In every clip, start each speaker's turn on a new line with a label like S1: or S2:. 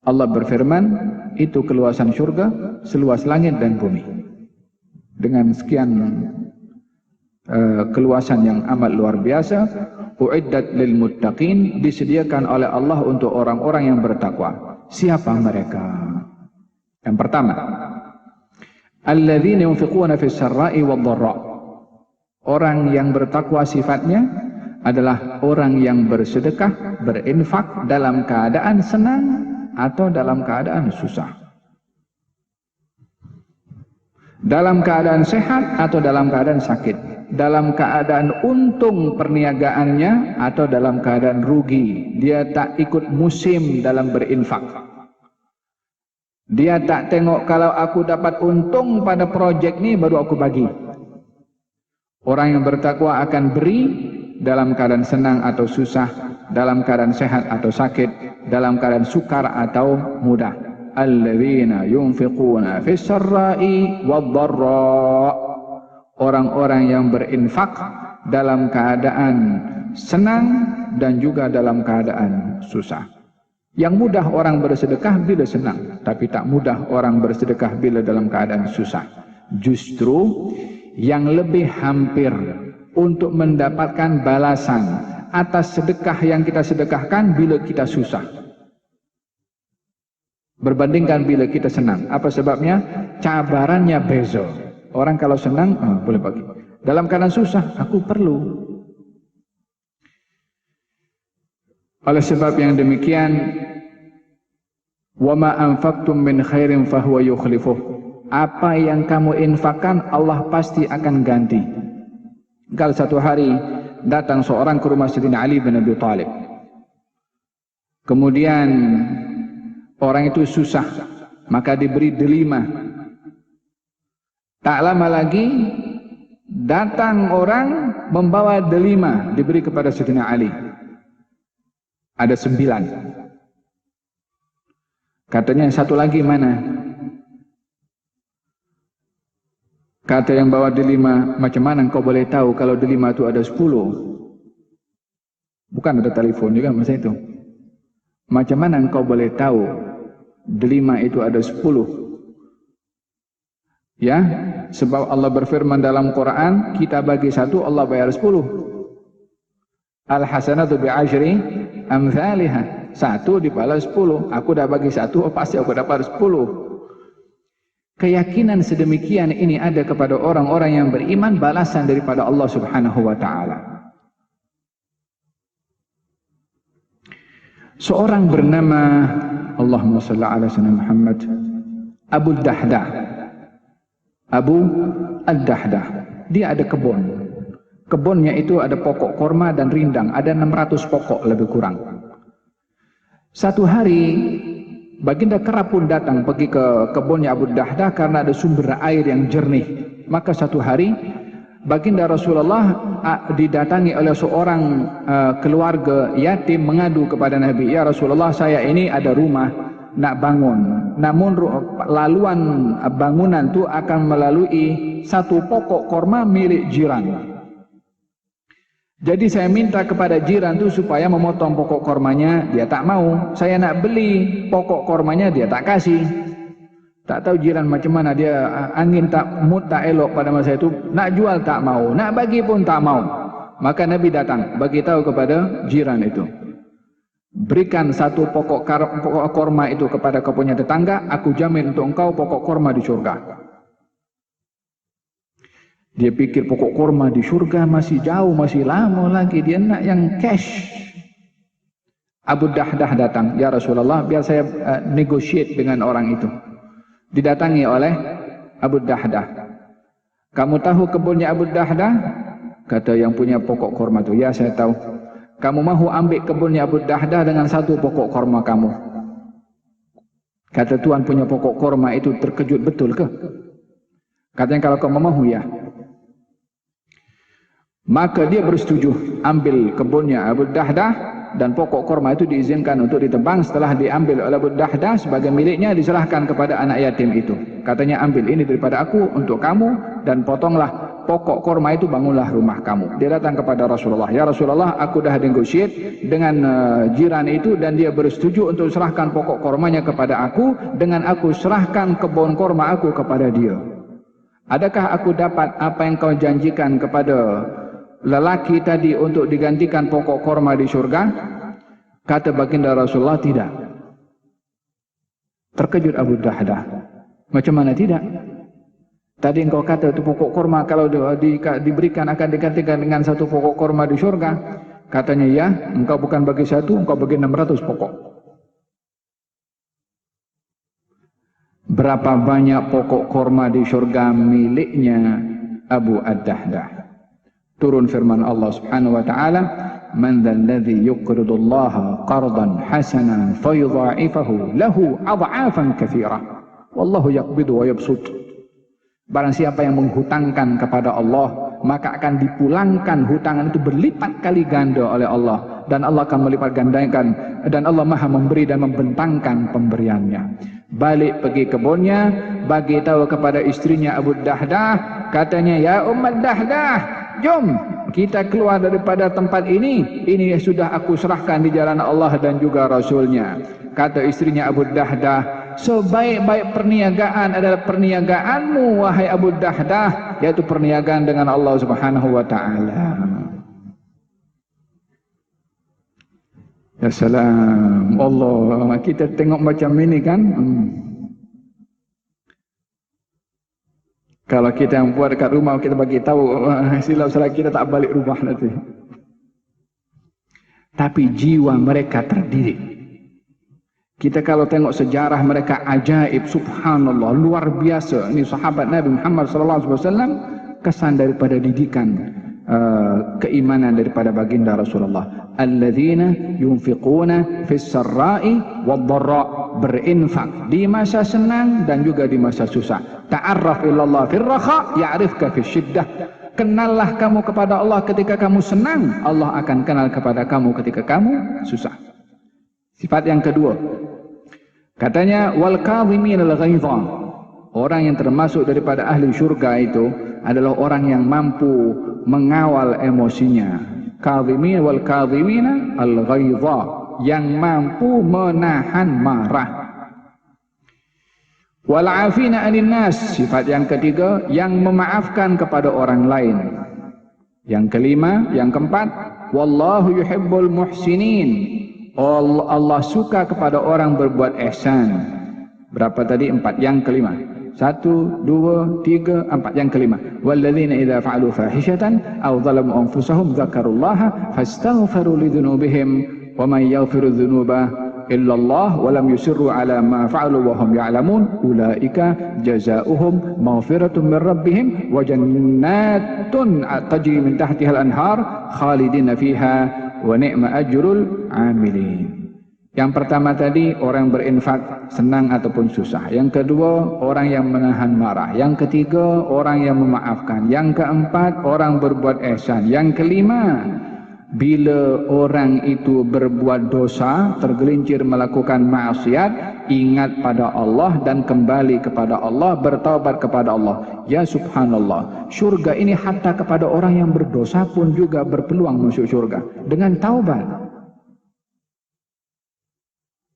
S1: Allah berfirman, itu keluasan surga seluas langit dan bumi. Dengan sekian keluasan yang amat luar biasa, uiddat lil muttaqin, disediakan oleh Allah untuk orang-orang yang bertakwa. Siapa mereka? Yang pertama, alladzina yunfiquna fis sarra'i wad dharra. Orang yang bertakwa sifatnya adalah orang yang bersedekah, berinfak dalam keadaan senang atau dalam keadaan susah, dalam keadaan sehat atau dalam keadaan sakit, dalam keadaan untung perniagaannya atau dalam keadaan rugi. Dia tak ikut musim dalam berinfak. Dia tak tengok kalau aku dapat untung pada projek ni baru aku bagi. Orang yang bertakwa akan beri dalam keadaan senang atau susah, dalam keadaan sehat atau sakit, dalam keadaan sukar atau mudah. Alladzina yunfiquna fis sarra'i wad dharra. Orang-orang yang berinfak dalam keadaan senang dan juga dalam keadaan susah. Yang mudah orang bersedekah bila senang, tapi tak mudah orang bersedekah bila dalam keadaan susah. Justru yang lebih hampir untuk mendapatkan balasan atas sedekah yang kita sedekahkan bila kita susah, berbandingkan bila kita senang. Apa sebabnya? Cabarannya beza. Orang kalau senang, boleh bagi. Dalam keadaan susah, aku perlu. Oleh sebab yang demikian, wa ma anfaqtum min khairin fahuwa yukhlifuh. Apa yang kamu infakkan, Allah pasti akan ganti. Kalau satu hari datang seorang ke rumah Sayyidina Ali bin Abi Thalib, kemudian orang itu susah, maka diberi delima. Tak lama lagi datang orang membawa delima, diberi kepada Sayyidina Ali. Ada 9. Katanya yang satu lagi mana? Kata yang bawa delima, macam mana engkau boleh tahu kalau delima itu ada 10? Bukan ada telepon juga masa itu. Macam mana engkau boleh tahu delima itu ada 10? Ya, sebab Allah berfirman dalam Quran, kita bagi 1, Allah bayar 10. Al-hasanatu bi'ashri amthaliha. 1 dibalas 10. Aku dah bagi 1, pasti aku dapat 10. Keyakinan sedemikian ini ada kepada orang-orang yang beriman, balasan daripada Allah Subhanahu wa ta'ala. Seorang bernama, Allahumma salli ala sayyidina Muhammad, Abu Dahdah. Abu Ad-Dahdah. Dia ada kebun. Kebunnya itu ada pokok korma dan rindang. Ada 600 pokok lebih kurang. Satu hari Baginda Kera pun datang pergi ke kebunnya Abu Dahdah karena ada sumber air yang jernih. Maka satu hari Baginda Rasulullah didatangi oleh seorang keluarga yatim mengadu kepada Nabi, ya Rasulullah, saya ini ada rumah nak bangun, namun laluan bangunan itu akan melalui satu pokok korma milik jiran. Jadi saya minta kepada jiran itu supaya memotong pokok kormanya, dia tak mau. Saya nak beli pokok kormanya, dia tak kasih. Tak tahu jiran macam mana, dia angin tak mood tak elok pada masa itu. Nak jual tak mau, nak bagi pun tak mau. Maka Nabi datang bagi tahu kepada jiran itu, berikan satu pokok korma itu kepada kau punya tetangga, aku jamin untuk engkau pokok korma di surga. Dia pikir pokok korma di surga masih jauh, masih lama lagi, dia nak yang cash. Abu Dahdah datang, ya Rasulullah, biar saya negotiate dengan orang itu. Didatangi oleh Abu Dahdah. Kamu tahu kebunnya Abu Dahdah? Kata yang punya pokok korma itu, ya saya tahu. Kamu mahu ambil kebunnya Abu Dahdah dengan satu pokok korma kamu? Kata tuan punya pokok korma itu terkejut, betul ke? Katanya kalau kamu mahu, ya. Maka dia bersetuju ambil kebunnya Abu Dahdah dan pokok korma itu diizinkan untuk ditebang. Setelah diambil oleh Abu Dahdah sebagai miliknya, diserahkan kepada anak yatim itu. Katanya, ambil ini daripada aku untuk kamu dan potonglah pokok korma itu, bangunlah rumah kamu. Dia datang kepada Rasulullah, ya Rasulullah, aku dah negotiate dengan jiran itu dan dia bersetuju untuk serahkan pokok kormanya kepada aku, dengan aku serahkan kebun korma aku kepada dia. Adakah aku dapat apa yang kau janjikan kepada lelaki tadi untuk digantikan pokok korma di surga? Kata baginda Rasulullah, tidak. Terkejut Abu Dahdah. Macam mana tidak? Tadi engkau kata itu pokok korma kalau diberikan akan digantikan dengan satu pokok korma di surga. Katanya ya, engkau bukan bagi satu, engkau bagi 600 pokok. Berapa banyak pokok korma di surga miliknya Abu Ad-Dahdah? Turun firman Allah Subhanahu wa taala, "Man dzalladzi yuqridullaha qardan hasanan fayudha'ifahu lahu adha'afan katsira. Wallahu yaqbidu wa yabsut." Barang siapa yang menghutangkan kepada Allah, maka akan dipulangkan hutangan itu berlipat kali ganda oleh Allah, dan Allah akan melipat gandakan, dan Allah Maha memberi dan membentangkan pemberiannya. Balik pergi kebunnya, bagi tahu kepada istrinya Abu Dahdah, katanya, ya Ummat Dahdah, jom kita keluar daripada tempat ini sudah aku serahkan di jalan Allah dan juga Rasulnya. Kata istrinya Abu Dahdah, sebaik-baik perniagaan adalah perniagaanmu wahai Abu Dahdah, yaitu perniagaan dengan Allah Subhanahu wa taala. Ya salam, Allah, kita tengok macam ini kan. Kalau kita yang buat dekat rumah, kita bagi tahu, silap-silap kita tak balik rumah nanti. Tapi jiwa mereka terdidik. Kita kalau tengok sejarah mereka ajaib, subhanallah, luar biasa. Ini sahabat Nabi Muhammad SAW, kesan daripada didikan keimanan daripada baginda Rasulullah. Alladzina yunfiquna fis sarra'i wad-dharra, berinfak di masa senang dan juga di masa susah. Ta'arraf ilallah fir rakha ya'rifka fis syiddah. Kenallah kamu kepada Allah ketika kamu senang, Allah akan kenal kepada kamu ketika kamu susah. Sifat yang kedua, katanya wal kadhiminal ghaidha, orang yang termasuk daripada ahli syurga itu adalah orang yang mampu mengawal emosinya. Kadhimin wal kadhimina al ghaidha, yang mampu menahan marah. Wal afina 'anil nas, sifat yang ketiga, yang memaafkan kepada orang lain. Yang kelima, yang keempat, wallahu yuhibbul muhsinin, Allah suka kepada orang berbuat ihsan. Berapa tadi? 4. Yang kelima. 1, 2, 3, 4. Yang kelima, walladzina idza fa'alu fahishatan aw dhalamu anfusahum dzakarullaha fastaghfiru lidzunubihim wa may yaghfiru dzunuba illa Allah wa lam yusirru ala ma fa'alu wa hum ya'lamun ulaika jazaohum maghfiratun min rabbihim wa jannatun tajri min tahtiha al-anhar khalidina fiha wa ni'ma ajrul amilin. Yang pertama tadi orang berinfak senang ataupun susah. Yang kedua orang yang menahan marah. Yang ketiga orang yang memaafkan. Yang keempat orang berbuat ihsan. Yang kelima, bila orang itu berbuat dosa, tergelincir melakukan maksiat, ingat pada Allah dan kembali kepada Allah, bertaubat kepada Allah. Ya subhanallah, syurga ini hatta kepada orang yang berdosa pun juga berpeluang masuk syurga dengan taubat.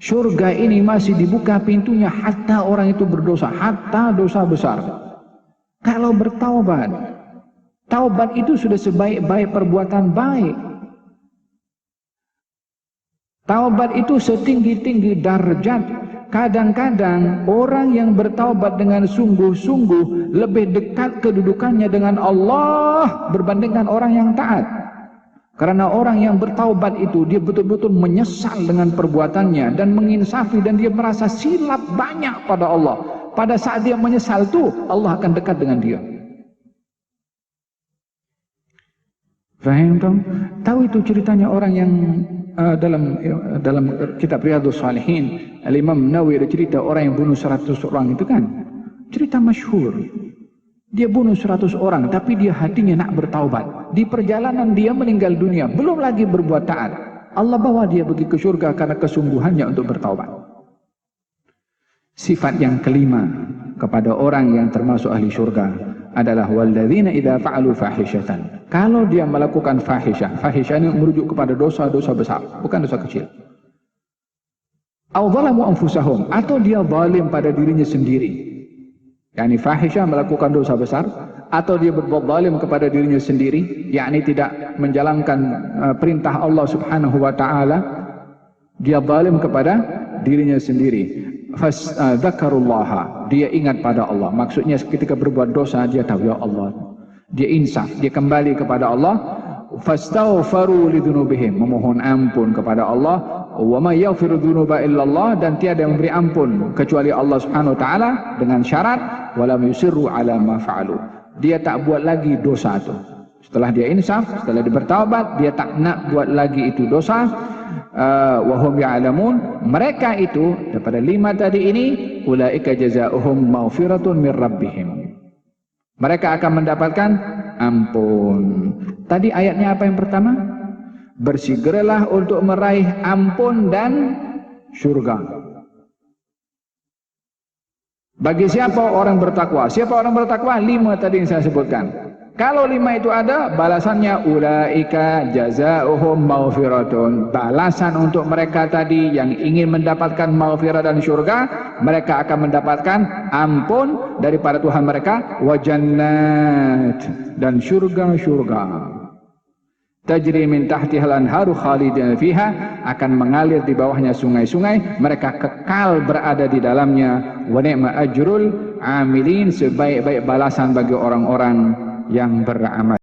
S1: Syurga ini masih dibuka pintunya hatta orang itu berdosa, hatta dosa besar. Kalau bertaubat, taubat itu sudah sebaik-baik perbuatan baik. Taubat itu setinggi-tinggi darjat. Kadang-kadang orang yang bertaubat dengan sungguh-sungguh lebih dekat kedudukannya dengan Allah berbandingkan orang yang taat. Karena orang yang bertaubat itu dia betul-betul menyesal dengan perbuatannya dan menginsafi, dan dia merasa silap banyak pada Allah. Pada saat dia menyesal itu, Allah akan dekat dengan dia. Faham tak? Tahu itu ceritanya orang yang dalam kitab Riyadhus Shalihin, Al-Imam Nawawi ada cerita orang yang bunuh 100 orang itu kan. Cerita masyhur. Dia bunuh 100 orang, tapi dia hatinya nak bertaubat. Di perjalanan dia meninggal dunia, belum lagi berbuat taat. Allah bawa dia pergi ke surga karena kesungguhannya untuk bertaubat. Sifat yang kelima kepada orang yang termasuk ahli surga adalah walladzina idza fa'alu fahishatan. Kalau dia melakukan fahisyah, fahisyah ini merujuk kepada dosa-dosa besar, bukan dosa kecil. Aw zalamu anfusahum, atau dia zalim pada dirinya sendiri. yakni fahisyah melakukan dosa besar, atau dia berbuat zalim kepada dirinya sendiri, yakni tidak menjalankan perintah Allah Subhanahu wa taala, dia zalim kepada dirinya sendiri. Fadzakarullaha, dia ingat pada Allah. Maksudnya ketika berbuat dosa dia tahu ya Allah, dia insaf, dia kembali kepada Allah. Fastaghfaru lidzunubihim, memohon ampun kepada Allah. Wa may yaghfiru dzunuba illallah, dan tiada yang memberi ampun kecuali Allah Subhanahu wa taala, dengan syarat walam yusirru ala ma fa'alu, dia tak buat lagi dosa itu. Setelah dia insaf, setelah dia bertaubat, dia tak nak buat lagi itu dosa. Wa hum ya'lamun, mereka itu daripada 5 tadi ini, ulaika jazaohum maghfiratun mir rabbihim, mereka akan mendapatkan ampun. Tadi ayatnya apa yang pertama? Bersegeralah untuk meraih ampun dan surga. Bagi siapa orang bertakwa? Siapa orang bertakwa? 5 tadi yang saya sebutkan. Kalau 5 itu ada, balasannya ulaika jazaohum maghfiratun. Balasan untuk mereka tadi yang ingin mendapatkan maghfirah dan surga, mereka akan mendapatkan ampun daripada Tuhan mereka, wa jannat, dan surga-surga. Tajri min tahtihal anharu khalidina fiha, akan mengalir di bawahnya sungai-sungai, mereka kekal berada di dalamnya. Wa ni'ma ajrul amilin, sebaik-baik balasan bagi orang-orang yang beramal.